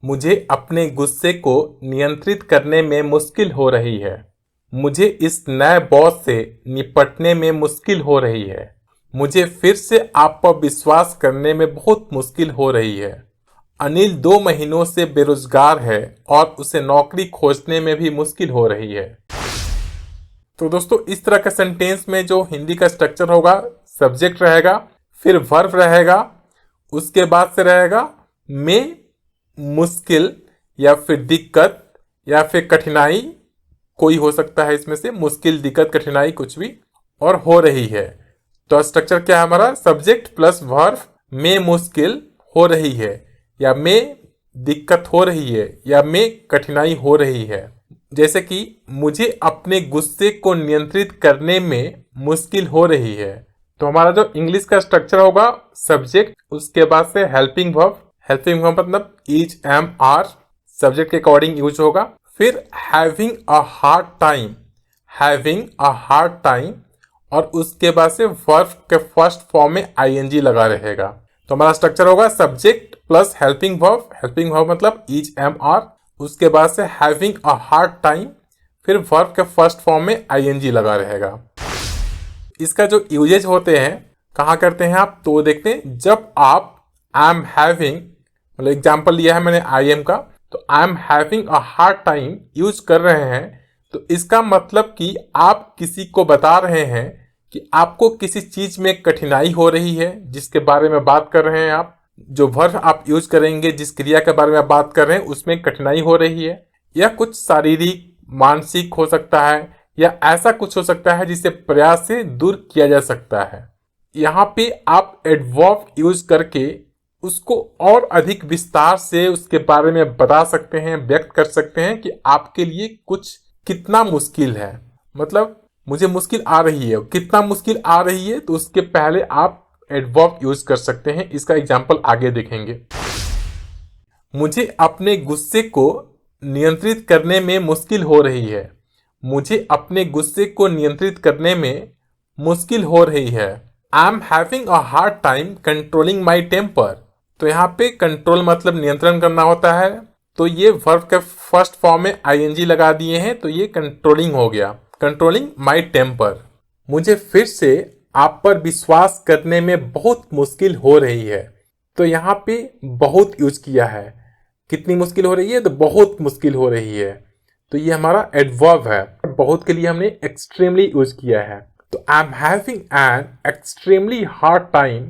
मुझे अपने गुस्से को नियंत्रित करने में मुश्किल हो रही है। मुझे इस नए बॉस से निपटने में मुश्किल हो रही है। मुझे फिर से आप पर विश्वास करने में बहुत मुश्किल हो रही है। अनिल 2 महीनों से बेरोजगार है और उसे नौकरी खोजने में भी मुश्किल हो रही है। तो दोस्तों, इस तरह का सेंटेंस में जो हिंदी का स्ट्रक्चर होगा, सब्जेक्ट रहेगा, फिर वर्ब रहेगा, उसके बाद से रहेगा में मुश्किल या फिर दिक्कत या फिर कठिनाई, कोई हो सकता है इसमें से, मुश्किल, दिक्कत, कठिनाई कुछ भी, और हो रही है। तो स्ट्रक्चर क्या है हमारा? सब्जेक्ट प्लस वर्ब, में मुश्किल हो रही है, या में दिक्कत हो रही है, या में कठिनाई हो रही है। जैसे कि मुझे अपने गुस्से को नियंत्रित करने में मुश्किल हो रही है। तो हमारा जो इंग्लिश का स्ट्रक्चर होगा, सब्जेक्ट, उसके बाद से हेल्पिंग वर्ब, हेल्पिंग वर्ब मतलब इज, एम, आर, सब्जेक्ट के अकॉर्डिंग यूज होगा। फिर having a hard time, having a hard time, और उसके बाद से वर्ब के फर्स्ट फॉर्म में आईएनजी लगा रहेगा। तो हमारा स्ट्रक्चर होगा सब्जेक्ट प्लस हेल्पिंग वर्ब मतलब इज, एम, आर, उसके बाद से हैविंग अ हार्ड टाइम, फिर वर्ब के फर्स्ट फॉर्म में आईएनजी लगा रहेगा। इसका जो यूजेज होते हैं, कहाँ करते हैं आप, तो देखते हैं। जब आप आई एम हैविंग, मतलब एग्जाम्पल लिया है मैंने आई एम का, तो आई am having a hard time use कर रहे हैं, तो इसका मतलब कि आप किसी को बता रहे हैं कि आपको किसी चीज में कठिनाई हो रही है, जिसके बारे में बात कर रहे हैं आप। जो वर्ब आप यूज करेंगे, जिस क्रिया के बारे में आप बात कर रहे हैं, उसमें कठिनाई हो रही है, या कुछ शारीरिक, मानसिक हो सकता है, या ऐसा कुछ हो सकता है जिसे प्रयास से दूर किया जा सकता है। यहाँ पे आप एडवर्ब यूज करके उसको और अधिक विस्तार से उसके बारे में बता सकते हैं, व्यक्त कर सकते हैं कि आपके लिए कुछ कितना मुश्किल है। मतलब मुझे मुश्किल आ रही है, कितना मुश्किल आ रही है, तो उसके पहले आप एडवर्ब यूज कर सकते हैं। इसका एग्जाम्पल आगे देखेंगे। मुझे अपने गुस्से को नियंत्रित करने में मुश्किल हो रही है। मुझे अपने गुस्से को नियंत्रित करने में मुश्किल हो रही है। I am having a hard time controlling my temper. तो यहाँ पे कंट्रोल मतलब नियंत्रण करना होता है, तो ये वर्ब के फर्स्ट फॉर्म में आईएनजी लगा दिए हैं, तो ये कंट्रोलिंग हो गया, कंट्रोलिंग माई टेम्पर। मुझे फिर से आप पर विश्वास करने में बहुत मुश्किल हो रही है। तो यहाँ पे बहुत यूज किया है। कितनी मुश्किल हो रही है? तो बहुत मुश्किल हो रही है। तो ये हमारा एडवर्ब है। बहुत के लिए हमने एक्सट्रीमली यूज किया है। तो आई am having an extremely hard time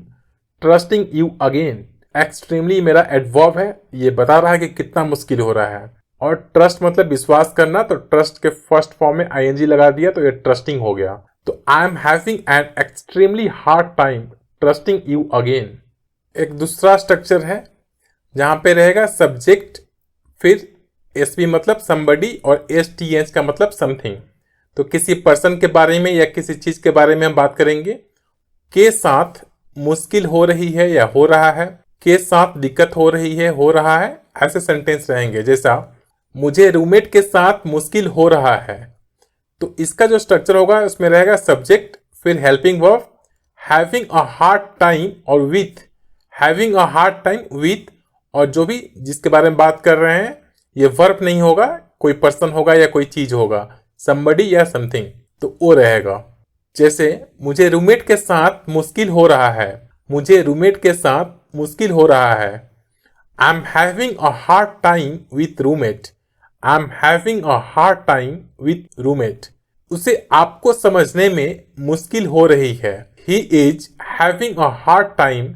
trusting you again. Extremely मेरा एडवर्ब है, ये बता रहा है कि कितना मुश्किल हो रहा है। और ट्रस्ट मतलब विश्वास करना, तो ट्रस्ट के फर्स्ट फॉर्म में आईएनजी लगा दिया, तो ये ट्रस्टिंग हो गया। तो आई am having an extremely hard time trusting you again. एक दूसरा स्ट्रक्चर है जहां पे रहेगा सब्जेक्ट, फिर एसवी मतलब समबडी, और एसटीएच का मतलब समथिंग। तो किसी पर्सन के बारे में या किसी चीज के बारे में हम बात करेंगे। के साथ मुश्किल हो रही है या हो रहा है, के साथ दिक्कत हो रही है, हो रहा है, ऐसे सेंटेंस रहेंगे। जैसा मुझे रूममेट के साथ मुश्किल हो रहा है, तो इसका जो स्ट्रक्चर होगा उसमें रहेगा सब्जेक्ट, फिर helping verb, having a hard time, और with, having a hard time with, और जो भी जिसके बारे में बात कर रहे हैं, ये वर्ब नहीं होगा, कोई पर्सन होगा या कोई चीज होगा, समबडी या समथिंग, तो वो रहेगा। जैसे मुझे रूममेट के साथ मुश्किल हो रहा है, मुझे रूममेट के साथ मुश्किल हो रहा है। I am having a hard time with roommate, I am having a hard time with roommate. उसे आपको समझने में मुश्किल हो रही है। He is having a hard time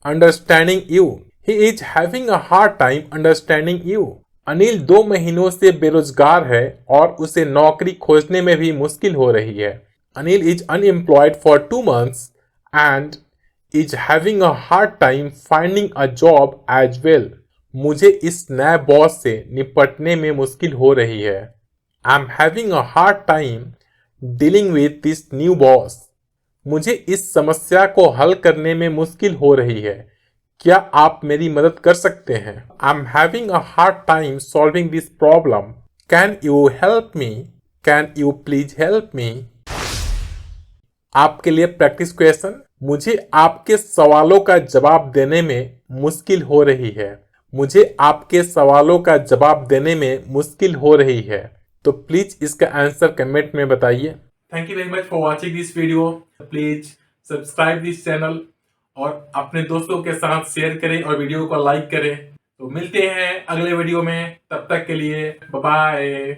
understanding you, he is having a hard time understanding you. Anil 2 महीनों से बेरोजगार है और उसे नौकरी खोजने में भी मुश्किल हो रही है। Anil is unemployed for 2 months and is having a hard time finding a job as well. मुझे इस नए बॉस से निपटने में मुश्किल हो रही है। I am having a hard time dealing with this new boss. मुझे इस समस्या को हल करने में मुश्किल हो रही है। क्या आप मेरी मदद कर सकते हैं? आई am having a hard time solving this problem, can you help me, can you please help me. आपके लिए प्रैक्टिस क्वेश्चन। मुझे आपके सवालों का जवाब देने में मुश्किल हो रही है। मुझे आपके सवालों का जवाब देने में मुश्किल हो रही है। तो प्लीज इसका आंसर कमेंट में बताइए। Thank you very much for watching this video. Please subscribe this channel और अपने दोस्तों के साथ शेयर करें और वीडियो को लाइक करें। तो मिलते हैं अगले वीडियो में, तब तक के लिए बाय बाय।